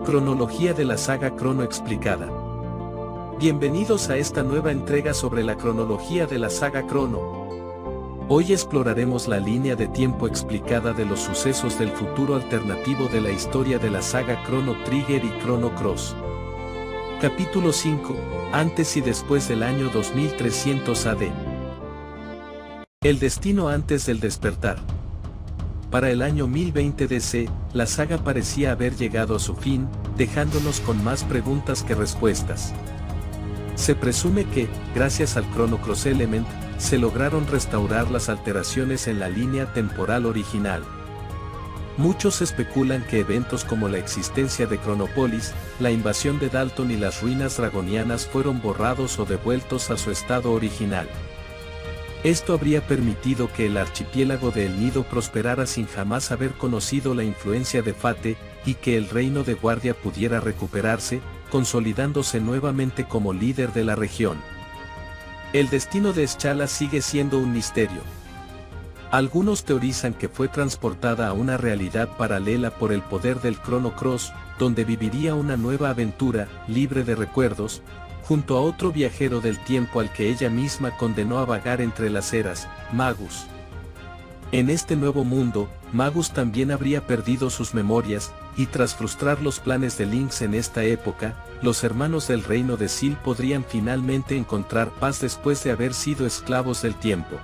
Cronología de la saga Crono explicada. Bienvenidos a esta nueva entrega sobre la cronología de la saga Crono. Hoy exploraremos la línea de tiempo explicada de los sucesos del futuro alternativo de la historia de la saga Chrono Trigger y Chrono Cross. Capítulo 5, antes y después del año 2300 AD. El destino antes del despertar. Para el año 1020 DC, la saga parecía haber llegado a su fin, dejándonos con más preguntas que respuestas. Se presume que, gracias al Chrono Cross Element, se lograron restaurar las alteraciones en la línea temporal original. Muchos especulan que eventos como la existencia de Chronopolis, la invasión de Dalton y las ruinas dragonianas fueron borrados o devueltos a su estado original. Esto habría permitido que el archipiélago de El Nido prosperara sin jamás haber conocido la influencia de Fate, y que el reino de Guardia pudiera recuperarse, consolidándose nuevamente como líder de la región. El destino de Eschala sigue siendo un misterio. Algunos teorizan que fue transportada a una realidad paralela por el poder del Chrono Cross, donde viviría una nueva aventura, libre de recuerdos, junto a otro viajero del tiempo al que ella misma condenó a vagar entre las eras, Magus. En este nuevo mundo, Magus también habría perdido sus memorias, y tras frustrar los planes de Lynx en esta época, los hermanos del reino de Sil podrían finalmente encontrar paz después de haber sido esclavos del tiempo.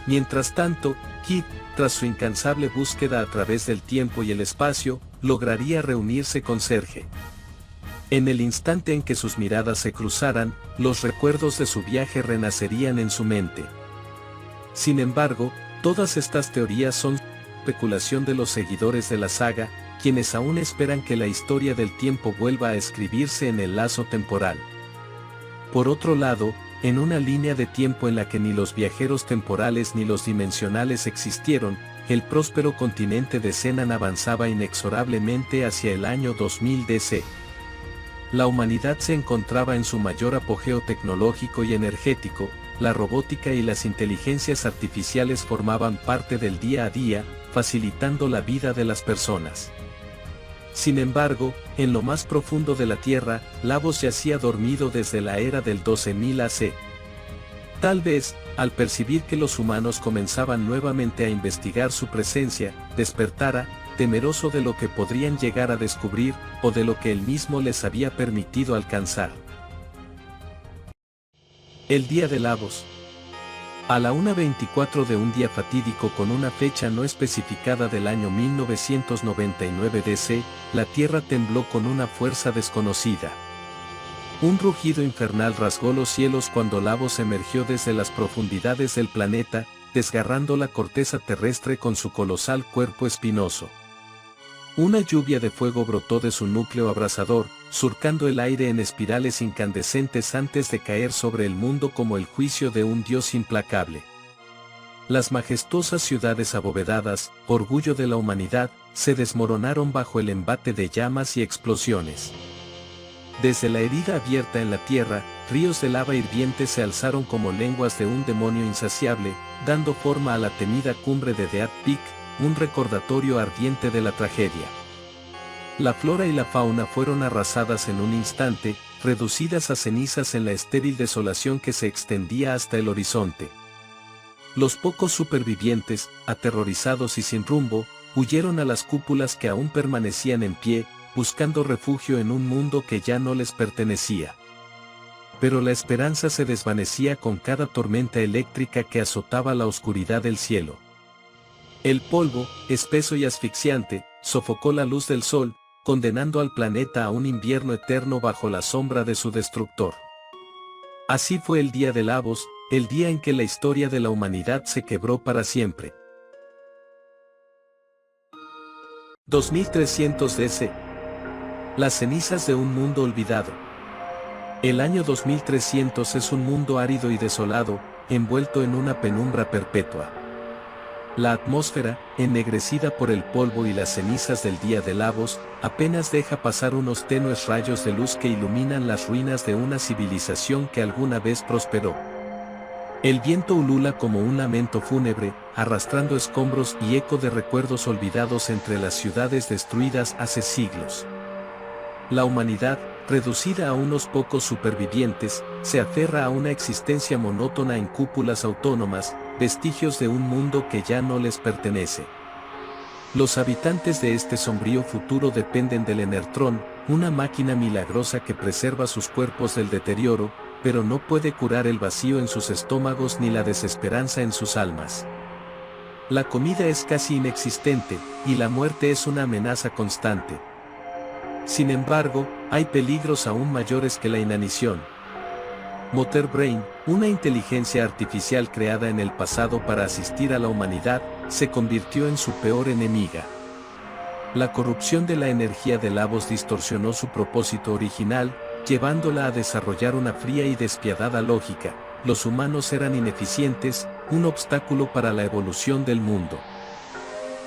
Mientras tanto, Kid, tras su incansable búsqueda a través del tiempo y el espacio, lograría reunirse con Serge. En el instante en que sus miradas se cruzaran, los recuerdos de su viaje renacerían en su mente. Sin embargo, todas estas teorías son especulación de los seguidores de la saga, quienes aún esperan que la historia del tiempo vuelva a escribirse en el lazo temporal. Por otro lado, en una línea de tiempo en la que ni los viajeros temporales ni los dimensionales existieron, el próspero continente de Zenan avanzaba inexorablemente hacia el año 2000 DC. La humanidad se encontraba en su mayor apogeo tecnológico y energético, la robótica y las inteligencias artificiales formaban parte del día a día, facilitando la vida de las personas. Sin embargo, en lo más profundo de la Tierra, Lavos yacía dormido desde la era del 12.000 AC. Tal vez, al percibir que los humanos comenzaban nuevamente a investigar su presencia, despertara, temeroso de lo que podrían llegar a descubrir, o de lo que él mismo les había permitido alcanzar. El día de Lavos. A la 1:24 de un día fatídico con una fecha no especificada del año 1999 DC, la Tierra tembló con una fuerza desconocida. Un rugido infernal rasgó los cielos cuando Lavos emergió desde las profundidades del planeta, desgarrando la corteza terrestre con su colosal cuerpo espinoso. Una lluvia de fuego brotó de su núcleo abrasador, surcando el aire en espirales incandescentes antes de caer sobre el mundo como el juicio de un dios implacable. Las majestuosas ciudades abovedadas, orgullo de la humanidad, se desmoronaron bajo el embate de llamas y explosiones. Desde la herida abierta en la tierra, ríos de lava hirviente se alzaron como lenguas de un demonio insaciable, dando forma a la temida cumbre de Death Peak, un recordatorio ardiente de la tragedia. La flora y la fauna fueron arrasadas en un instante, reducidas a cenizas en la estéril desolación que se extendía hasta el horizonte. Los pocos supervivientes, aterrorizados y sin rumbo, huyeron a las cúpulas que aún permanecían en pie, buscando refugio en un mundo que ya no les pertenecía. Pero la esperanza se desvanecía con cada tormenta eléctrica que azotaba la oscuridad del cielo. El polvo, espeso y asfixiante, sofocó la luz del sol, condenando al planeta a un invierno eterno bajo la sombra de su destructor. Así fue el día de Lavos, el día en que la historia de la humanidad se quebró para siempre. 2300 DC. Las cenizas de un mundo olvidado. El año 2300 es un mundo árido y desolado, envuelto en una penumbra perpetua. La atmósfera, ennegrecida por el polvo y las cenizas del día de Lavos, apenas deja pasar unos tenues rayos de luz que iluminan las ruinas de una civilización que alguna vez prosperó. El viento ulula como un lamento fúnebre, arrastrando escombros y eco de recuerdos olvidados entre las ciudades destruidas hace siglos. La humanidad, reducida a unos pocos supervivientes, se aferra a una existencia monótona en cúpulas autónomas, vestigios de un mundo que ya no les pertenece. Los habitantes de este sombrío futuro dependen del Enertron, una máquina milagrosa que preserva sus cuerpos del deterioro, pero no puede curar el vacío en sus estómagos ni la desesperanza en sus almas. La comida es casi inexistente, y la muerte es una amenaza constante. Sin embargo, hay peligros aún mayores que la inanición. Motherbrain, una inteligencia artificial creada en el pasado para asistir a la humanidad, se convirtió en su peor enemiga. La corrupción de la energía de Lavos distorsionó su propósito original, llevándola a desarrollar una fría y despiadada lógica. Los humanos eran ineficientes, un obstáculo para la evolución del mundo.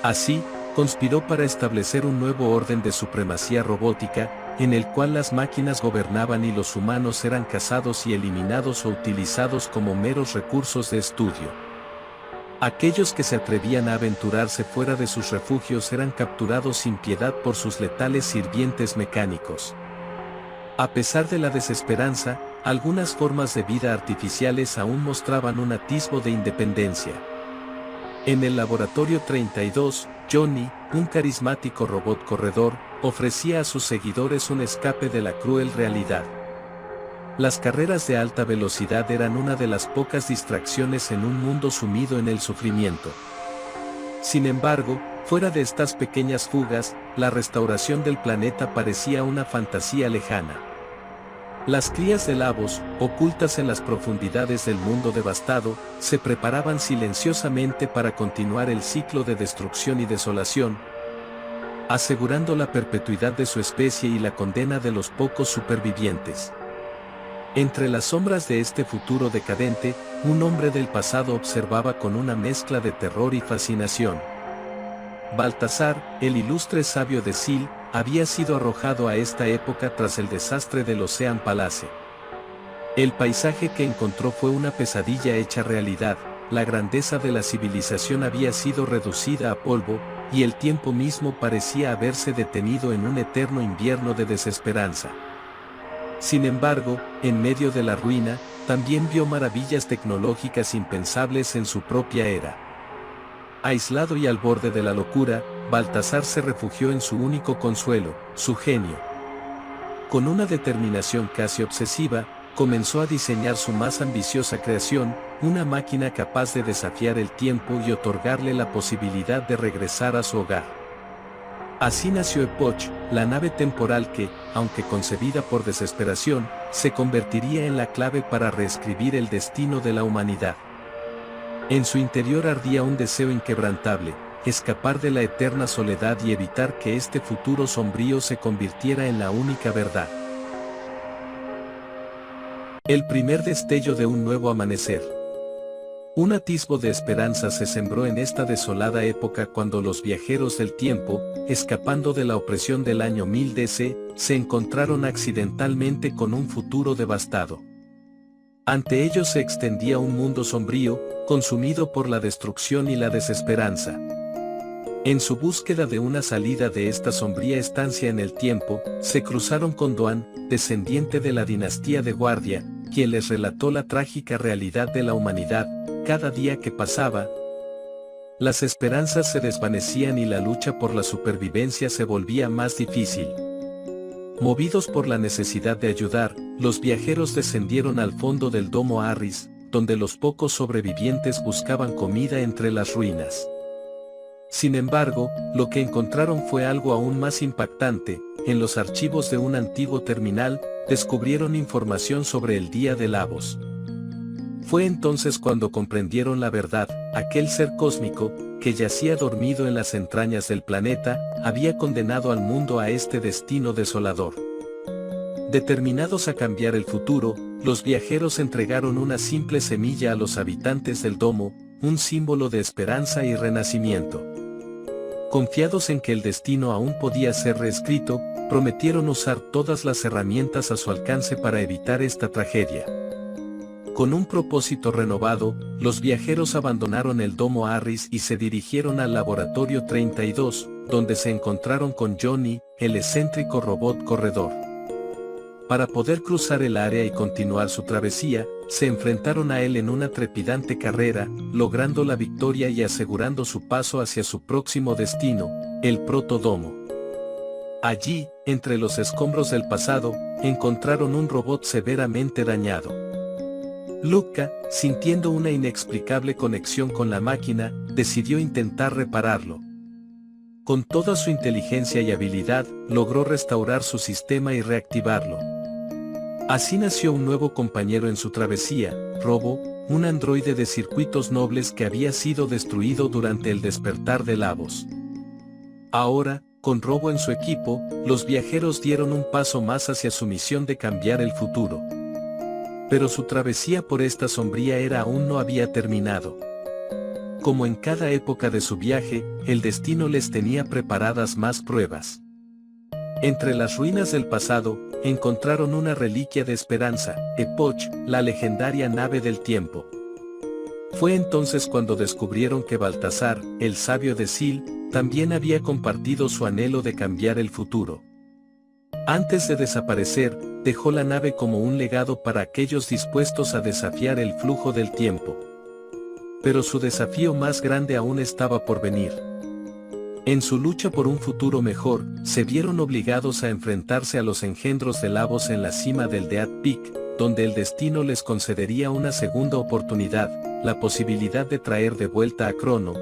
Así, conspiró para establecer un nuevo orden de supremacía robótica, en el cual las máquinas gobernaban y los humanos eran cazados y eliminados o utilizados como meros recursos de estudio. Aquellos que se atrevían a aventurarse fuera de sus refugios eran capturados sin piedad por sus letales sirvientes mecánicos. A pesar de la desesperanza, algunas formas de vida artificiales aún mostraban un atisbo de independencia. En el Laboratorio 32, Johnny, un carismático robot corredor, ofrecía a sus seguidores un escape de la cruel realidad. Las carreras de alta velocidad eran una de las pocas distracciones en un mundo sumido en el sufrimiento. Sin embargo, fuera de estas pequeñas fugas, la restauración del planeta parecía una fantasía lejana. Las crías de Lavos, ocultas en las profundidades del mundo devastado, se preparaban silenciosamente para continuar el ciclo de destrucción y desolación, asegurando la perpetuidad de su especie y la condena de los pocos supervivientes. Entre las sombras de este futuro decadente, un hombre del pasado observaba con una mezcla de terror y fascinación. Baltasar, el ilustre sabio de Sil, había sido arrojado a esta época tras el desastre del Ocean Palace. El paisaje que encontró fue una pesadilla hecha realidad, la grandeza de la civilización había sido reducida a polvo, y el tiempo mismo parecía haberse detenido en un eterno invierno de desesperanza. Sin embargo, en medio de la ruina, también vio maravillas tecnológicas impensables en su propia era. Aislado y al borde de la locura, Baltasar se refugió en su único consuelo, su genio. Con una determinación casi obsesiva, comenzó a diseñar su más ambiciosa creación, una máquina capaz de desafiar el tiempo y otorgarle la posibilidad de regresar a su hogar. Así nació Epoch, la nave temporal que, aunque concebida por desesperación, se convertiría en la clave para reescribir el destino de la humanidad. En su interior ardía un deseo inquebrantable, escapar de la eterna soledad y evitar que este futuro sombrío se convirtiera en la única verdad. El primer destello de un nuevo amanecer. Un atisbo de esperanza se sembró en esta desolada época cuando los viajeros del tiempo, escapando de la opresión del año 1000 DC, se encontraron accidentalmente con un futuro devastado. Ante ellos se extendía un mundo sombrío, consumido por la destrucción y la desesperanza. En su búsqueda de una salida de esta sombría estancia en el tiempo, se cruzaron con Doan, descendiente de la dinastía de Guardia, quien les relató la trágica realidad de la humanidad. Cada día que pasaba, las esperanzas se desvanecían y la lucha por la supervivencia se volvía más difícil. Movidos por la necesidad de ayudar, los viajeros descendieron al fondo del domo Arris, donde los pocos sobrevivientes buscaban comida entre las ruinas. Sin embargo, lo que encontraron fue algo aún más impactante. En los archivos de un antiguo terminal, descubrieron información sobre el Día de Lavos. Fue entonces cuando comprendieron la verdad: aquel ser cósmico, que yacía dormido en las entrañas del planeta, había condenado al mundo a este destino desolador. Determinados a cambiar el futuro, los viajeros entregaron una simple semilla a los habitantes del domo, un símbolo de esperanza y renacimiento. Confiados en que el destino aún podía ser reescrito, prometieron usar todas las herramientas a su alcance para evitar esta tragedia. Con un propósito renovado, los viajeros abandonaron el domo Arris y se dirigieron al Laboratorio 32, donde se encontraron con Johnny, el excéntrico robot corredor. Para poder cruzar el área y continuar su travesía, se enfrentaron a él en una trepidante carrera, logrando la victoria y asegurando su paso hacia su próximo destino, el Protodomo. Allí, entre los escombros del pasado, encontraron un robot severamente dañado. Luca, sintiendo una inexplicable conexión con la máquina, decidió intentar repararlo. Con toda su inteligencia y habilidad, logró restaurar su sistema y reactivarlo. Así nació un nuevo compañero en su travesía, Robo, un androide de circuitos nobles que había sido destruido durante el despertar de Lavos. Ahora, con Robo en su equipo, los viajeros dieron un paso más hacia su misión de cambiar el futuro. Pero su travesía por esta sombría era aún no había terminado. Como en cada época de su viaje, el destino les tenía preparadas más pruebas. Entre las ruinas del pasado, encontraron una reliquia de esperanza, Epoch, la legendaria nave del tiempo. Fue entonces cuando descubrieron que Baltasar, el sabio de Sil, también había compartido su anhelo de cambiar el futuro. Antes de desaparecer, dejó la nave como un legado para aquellos dispuestos a desafiar el flujo del tiempo. Pero su desafío más grande aún estaba por venir. En su lucha por un futuro mejor, se vieron obligados a enfrentarse a los engendros de Lavos en la cima del Death Peak, donde el destino les concedería una segunda oportunidad, la posibilidad de traer de vuelta a Crono,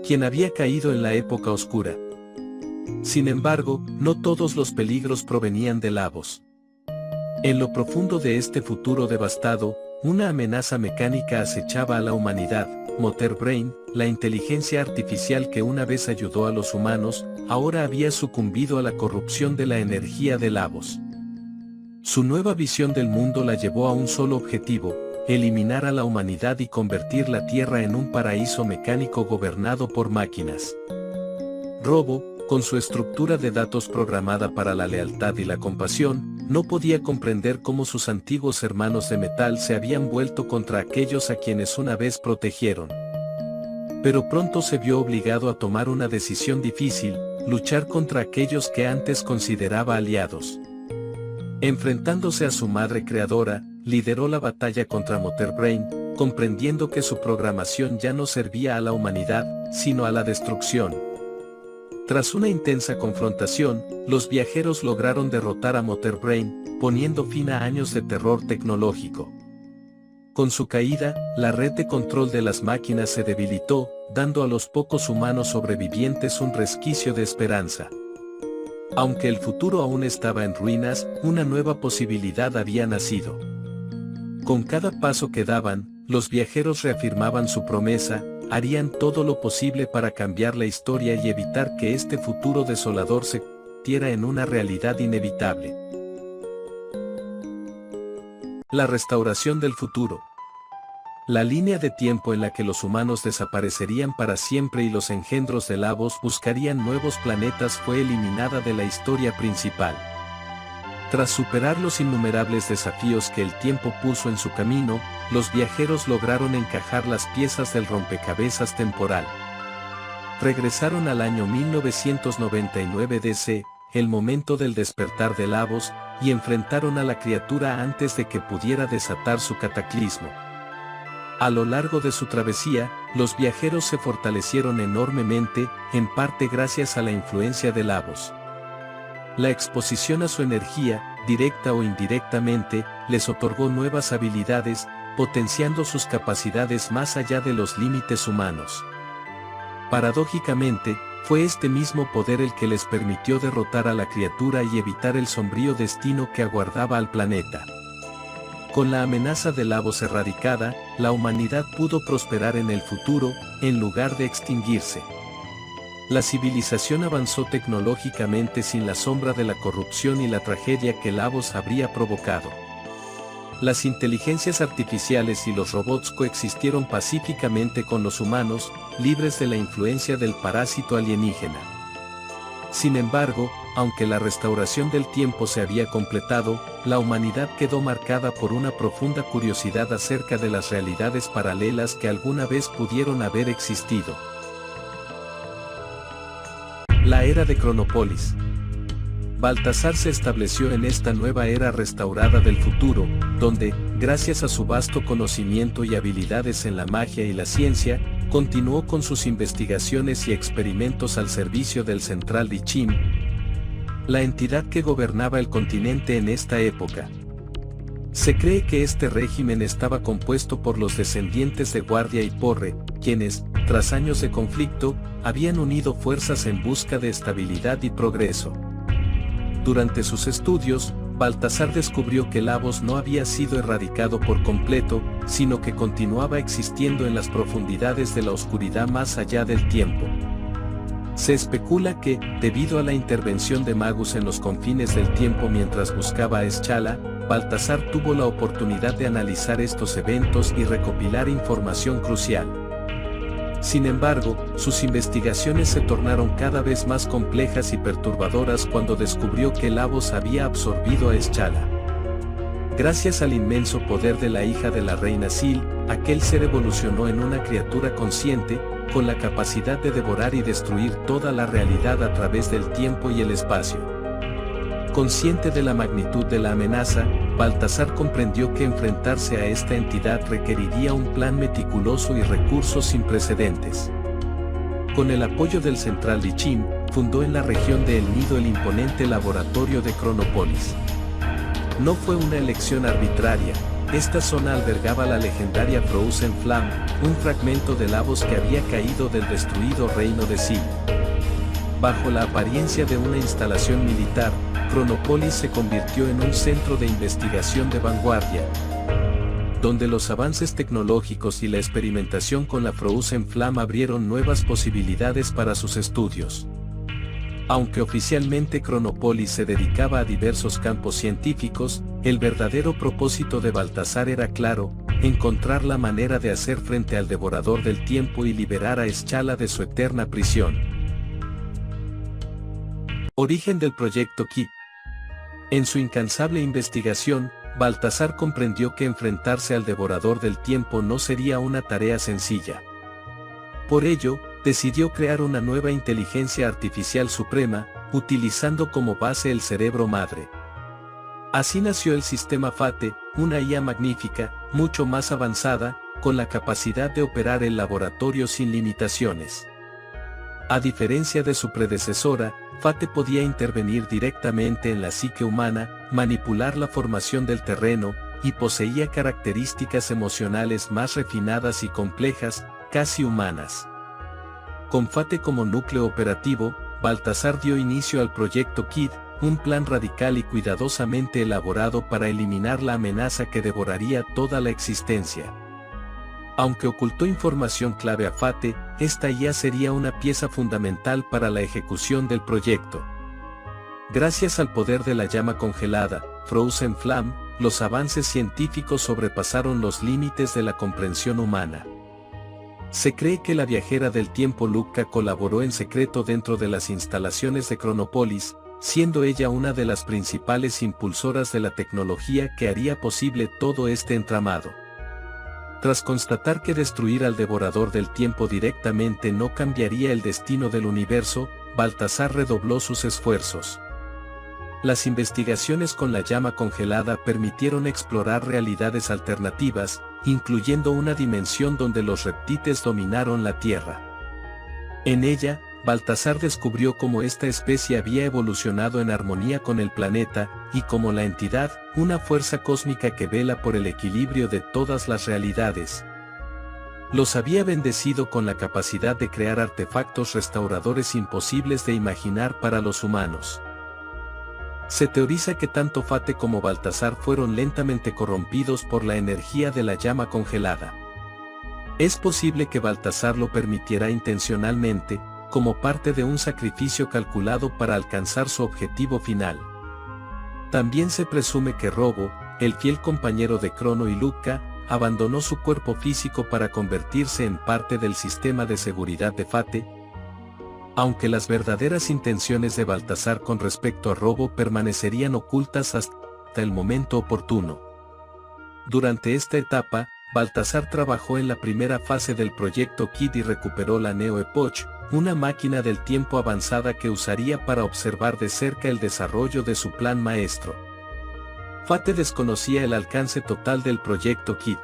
quien había caído en la época oscura. Sin embargo, no todos los peligros provenían de Lavos. En lo profundo de este futuro devastado, una amenaza mecánica acechaba a la humanidad. Motherbrain, la inteligencia artificial que una vez ayudó a los humanos, ahora había sucumbido a la corrupción de la energía de Lavos. Su nueva visión del mundo la llevó a un solo objetivo: eliminar a la humanidad y convertir la Tierra en un paraíso mecánico gobernado por máquinas. Robo, con su estructura de datos programada para la lealtad y la compasión, no podía comprender cómo sus antiguos hermanos de metal se habían vuelto contra aquellos a quienes una vez protegieron. Pero pronto se vio obligado a tomar una decisión difícil: luchar contra aquellos que antes consideraba aliados. Enfrentándose a su madre creadora, lideró la batalla contra Motherbrain, comprendiendo que su programación ya no servía a la humanidad, sino a la destrucción. Tras una intensa confrontación, los viajeros lograron derrotar a Motherbrain, poniendo fin a años de terror tecnológico. Con su caída, la red de control de las máquinas se debilitó, dando a los pocos humanos sobrevivientes un resquicio de esperanza. Aunque el futuro aún estaba en ruinas, una nueva posibilidad había nacido. Con cada paso que daban, los viajeros reafirmaban su promesa: harían todo lo posible para cambiar la historia y evitar que este futuro desolador se convirtiera en una realidad inevitable. La restauración del futuro. La línea de tiempo en la que los humanos desaparecerían para siempre y los engendros de Lavos buscarían nuevos planetas fue eliminada de la historia principal. Tras superar los innumerables desafíos que el tiempo puso en su camino, los viajeros lograron encajar las piezas del rompecabezas temporal. Regresaron al año 1999 DC, el momento del despertar de Lavos, y enfrentaron a la criatura antes de que pudiera desatar su cataclismo. A lo largo de su travesía, los viajeros se fortalecieron enormemente, en parte gracias a la influencia de Lavos. La exposición a su energía, directa o indirectamente, les otorgó nuevas habilidades, potenciando sus capacidades más allá de los límites humanos. Paradójicamente, fue este mismo poder el que les permitió derrotar a la criatura y evitar el sombrío destino que aguardaba al planeta. Con la amenaza de Lavos erradicada, la humanidad pudo prosperar en el futuro, en lugar de extinguirse. La civilización avanzó tecnológicamente sin la sombra de la corrupción y la tragedia que Lavos habría provocado. Las inteligencias artificiales y los robots coexistieron pacíficamente con los humanos, libres de la influencia del parásito alienígena. Sin embargo, aunque la restauración del tiempo se había completado, la humanidad quedó marcada por una profunda curiosidad acerca de las realidades paralelas que alguna vez pudieron haber existido. La era de Cronópolis. Baltasar se estableció en esta nueva era restaurada del futuro, donde, gracias a su vasto conocimiento y habilidades en la magia y la ciencia, continuó con sus investigaciones y experimentos al servicio del Central Lichín, la entidad que gobernaba el continente en esta época. Se cree que este régimen estaba compuesto por los descendientes de Guardia y Porre, quienes, tras años de conflicto, habían unido fuerzas en busca de estabilidad y progreso. Durante sus estudios, Baltasar descubrió que Lavos no había sido erradicado por completo, sino que continuaba existiendo en las profundidades de la oscuridad más allá del tiempo. Se especula que, debido a la intervención de Magus en los confines del tiempo mientras buscaba a Eschala, Baltasar tuvo la oportunidad de analizar estos eventos y recopilar información crucial. Sin embargo, sus investigaciones se tornaron cada vez más complejas y perturbadoras cuando descubrió que Lavos había absorbido a Eschala. Gracias al inmenso poder de la hija de la reina Sil, aquel ser evolucionó en una criatura consciente, con la capacidad de devorar y destruir toda la realidad a través del tiempo y el espacio. Consciente de la magnitud de la amenaza, Baltasar comprendió que enfrentarse a esta entidad requeriría un plan meticuloso y recursos sin precedentes. Con el apoyo del Central Lichín, fundó en la región de El Nido el imponente laboratorio de Cronópolis. No fue una elección arbitraria, esta zona albergaba la legendaria Frozen Flame, un fragmento de Lavos que había caído del destruido reino de Sil. Bajo la apariencia de una instalación militar, Cronópolis se convirtió en un centro de investigación de vanguardia, donde los avances tecnológicos y la experimentación con la Frozen Flame abrieron nuevas posibilidades para sus estudios. Aunque oficialmente Cronópolis se dedicaba a diversos campos científicos, el verdadero propósito de Baltasar era claro: encontrar la manera de hacer frente al devorador del tiempo y liberar a Eschala de su eterna prisión. Origen del proyecto Kit. En su incansable investigación, Baltasar comprendió que enfrentarse al devorador del tiempo no sería una tarea sencilla. Por ello, decidió crear una nueva inteligencia artificial suprema, utilizando como base el cerebro madre. Así nació el sistema FATE, una IA magnífica, mucho más avanzada, con la capacidad de operar el laboratorio sin limitaciones. A diferencia de su predecesora, FATE podía intervenir directamente en la psique humana, manipular la formación del terreno, y poseía características emocionales más refinadas y complejas, casi humanas. Con FATE como núcleo operativo, Baltasar dio inicio al proyecto KID, un plan radical y cuidadosamente elaborado para eliminar la amenaza que devoraría toda la existencia. Aunque ocultó información clave a FATE, esta IA sería una pieza fundamental para la ejecución del proyecto. Gracias al poder de la llama congelada, Frozen Flame, los avances científicos sobrepasaron los límites de la comprensión humana. Se cree que la viajera del tiempo Lucca colaboró en secreto dentro de las instalaciones de Cronópolis, siendo ella una de las principales impulsoras de la tecnología que haría posible todo este entramado. Tras constatar que destruir al devorador del tiempo directamente no cambiaría el destino del universo, Baltasar redobló sus esfuerzos. Las investigaciones con la llama congelada permitieron explorar realidades alternativas, incluyendo una dimensión donde los reptiles dominaron la Tierra. En ella, Baltasar descubrió cómo esta especie había evolucionado en armonía con el planeta, y como la entidad, una fuerza cósmica que vela por el equilibrio de todas las realidades. Los había bendecido con la capacidad de crear artefactos restauradores imposibles de imaginar para los humanos. Se teoriza que tanto FATE como Baltasar fueron lentamente corrompidos por la energía de la llama congelada. Es posible que Baltasar lo permitiera intencionalmente, como parte de un sacrificio calculado para alcanzar su objetivo final. También se presume que Robo, el fiel compañero de Crono y Lucca, abandonó su cuerpo físico para convertirse en parte del sistema de seguridad de FATE, aunque las verdaderas intenciones de Baltasar con respecto a Robo permanecerían ocultas hasta el momento oportuno. Durante esta etapa, Baltasar trabajó en la primera fase del proyecto KID y recuperó la Neo Epoch, una máquina del tiempo avanzada que usaría para observar de cerca el desarrollo de su plan maestro. Fate desconocía el alcance total del proyecto KID.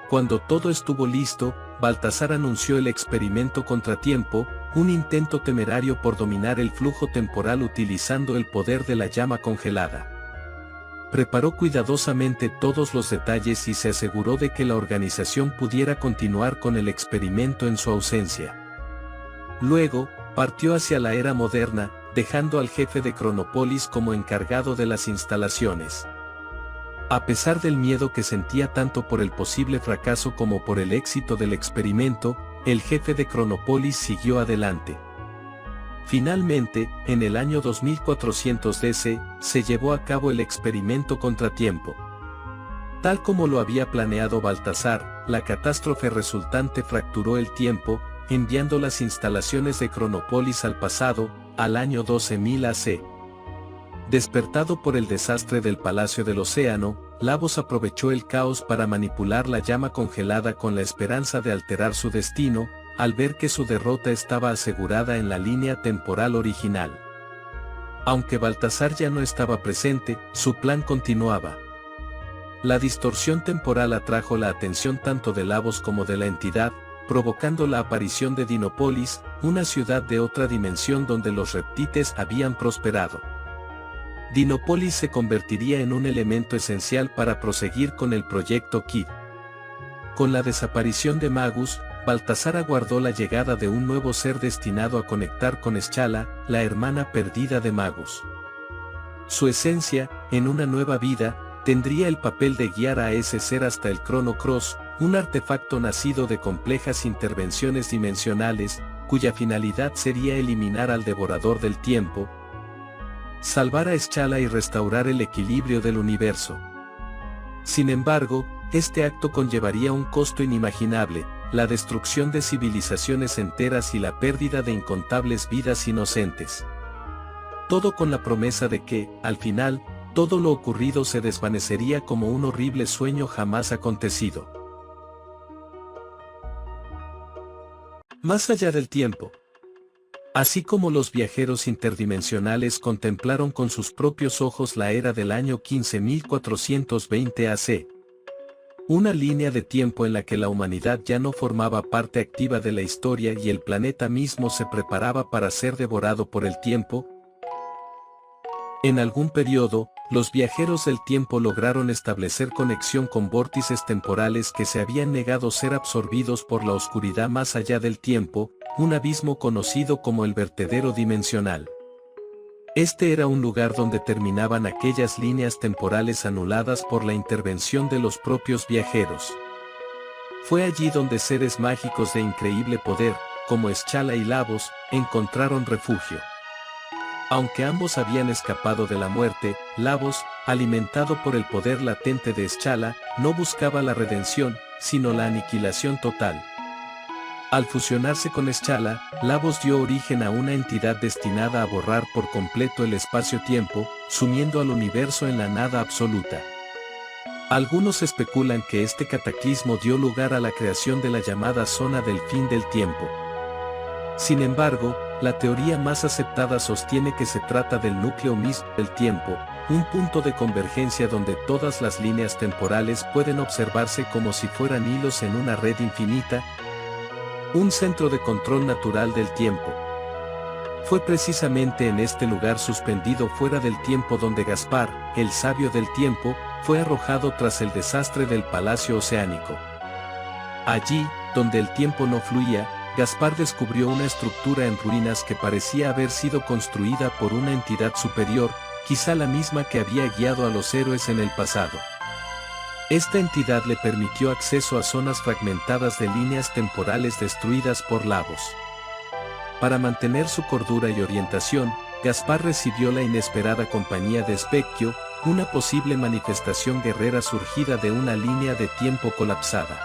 Cuando todo estuvo listo, Baltasar anunció el experimento contratiempo, un intento temerario por dominar el flujo temporal utilizando el poder de la llama congelada. Preparó cuidadosamente todos los detalles y se aseguró de que la organización pudiera continuar con el experimento en su ausencia. Luego, partió hacia la era moderna, dejando al jefe de Cronopolis como encargado de las instalaciones. A pesar del miedo que sentía tanto por el posible fracaso como por el éxito del experimento, el jefe de Cronopolis siguió adelante. Finalmente, en el año 2400 DC, se llevó a cabo el experimento contratiempo. Tal como lo había planeado Baltasar, la catástrofe resultante fracturó el tiempo, enviando las instalaciones de Cronopolis al pasado, al año 12000 AC. Despertado por el desastre del Palacio del Océano, Lavos aprovechó el caos para manipular la llama congelada con la esperanza de alterar su destino, al ver que su derrota estaba asegurada en la línea temporal original. Aunque Baltasar ya no estaba presente, su plan continuaba. La distorsión temporal atrajo la atención tanto de Lavos como de la entidad, provocando la aparición de Dinopolis, una ciudad de otra dimensión donde los reptites habían prosperado. Dinopolis se convertiría en un elemento esencial para proseguir con el proyecto KID. Con la desaparición de Magus, Baltasar aguardó la llegada de un nuevo ser destinado a conectar con Eschala, la hermana perdida de Magus. Su esencia, en una nueva vida, tendría el papel de guiar a ese ser hasta el Chrono Cross, un artefacto nacido de complejas intervenciones dimensionales, cuya finalidad sería eliminar al devorador del tiempo, salvar a Eschala y restaurar el equilibrio del universo. Sin embargo, este acto conllevaría un costo inimaginable, la destrucción de civilizaciones enteras y la pérdida de incontables vidas inocentes. Todo con la promesa de que, al final, todo lo ocurrido se desvanecería como un horrible sueño jamás acontecido. Más allá del tiempo. Así como los viajeros interdimensionales contemplaron con sus propios ojos la era del año 15420 AC. Una línea de tiempo en la que la humanidad ya no formaba parte activa de la historia y el planeta mismo se preparaba para ser devorado por el tiempo. En algún periodo, los viajeros del tiempo lograron establecer conexión con vórtices temporales que se habían negado ser absorbidos por la oscuridad más allá del tiempo, un abismo conocido como el vertedero dimensional. Este era un lugar donde terminaban aquellas líneas temporales anuladas por la intervención de los propios viajeros. Fue allí donde seres mágicos de increíble poder, como Eschala y Lavos, encontraron refugio. Aunque ambos habían escapado de la muerte, Lavos, alimentado por el poder latente de Eschala, no buscaba la redención, sino la aniquilación total. Al fusionarse con Eschala, Lavos dio origen a una entidad destinada a borrar por completo el espacio-tiempo, sumiendo al universo en la nada absoluta. Algunos especulan que este cataclismo dio lugar a la creación de la llamada zona del fin del tiempo. Sin embargo, la teoría más aceptada sostiene que se trata del núcleo mismo del tiempo, un punto de convergencia donde todas las líneas temporales pueden observarse como si fueran hilos en una red infinita, un centro de control natural del tiempo. Fue precisamente en este lugar suspendido fuera del tiempo donde Gaspar, el sabio del tiempo, fue arrojado tras el desastre del Palacio Oceánico. Allí, donde el tiempo no fluía, Gaspar descubrió una estructura en ruinas que parecía haber sido construida por una entidad superior, quizá la misma que había guiado a los héroes en el pasado. Esta entidad le permitió acceso a zonas fragmentadas de líneas temporales destruidas por Lavos. Para mantener su cordura y orientación, Gaspar recibió la inesperada compañía de Specchio, una posible manifestación guerrera surgida de una línea de tiempo colapsada.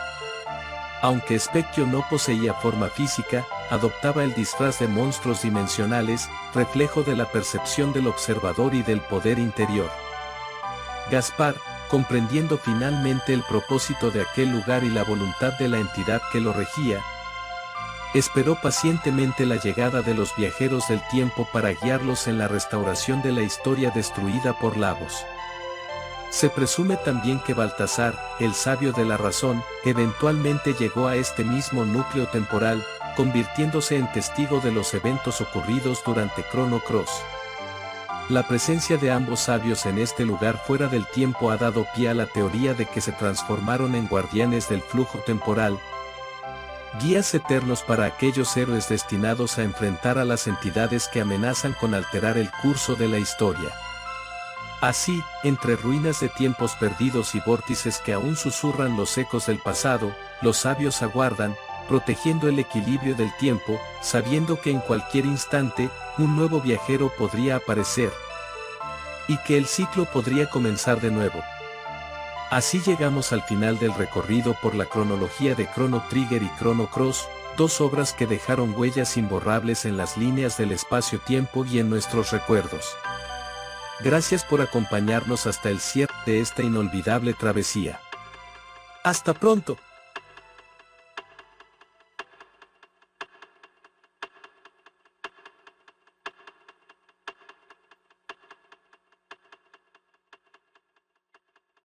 Aunque Specchio no poseía forma física, adoptaba el disfraz de monstruos dimensionales, reflejo de la percepción del observador y del poder interior. Gaspar, comprendiendo finalmente el propósito de aquel lugar y la voluntad de la entidad que lo regía, esperó pacientemente la llegada de los viajeros del tiempo para guiarlos en la restauración de la historia destruida por Lavos. Se presume también que Baltasar, el sabio de la razón, eventualmente llegó a este mismo núcleo temporal, convirtiéndose en testigo de los eventos ocurridos durante Chrono Cross. La presencia de ambos sabios en este lugar fuera del tiempo ha dado pie a la teoría de que se transformaron en guardianes del flujo temporal, guías eternos para aquellos héroes destinados a enfrentar a las entidades que amenazan con alterar el curso de la historia. Así, entre ruinas de tiempos perdidos y vórtices que aún susurran los ecos del pasado, los sabios aguardan, protegiendo el equilibrio del tiempo, sabiendo que en cualquier instante, un nuevo viajero podría aparecer, y que el ciclo podría comenzar de nuevo. Así llegamos al final del recorrido por la cronología de Chrono Trigger y Chrono Cross, dos obras que dejaron huellas imborrables en las líneas del espacio-tiempo y en nuestros recuerdos. Gracias por acompañarnos hasta el cierre de esta inolvidable travesía. ¡Hasta pronto!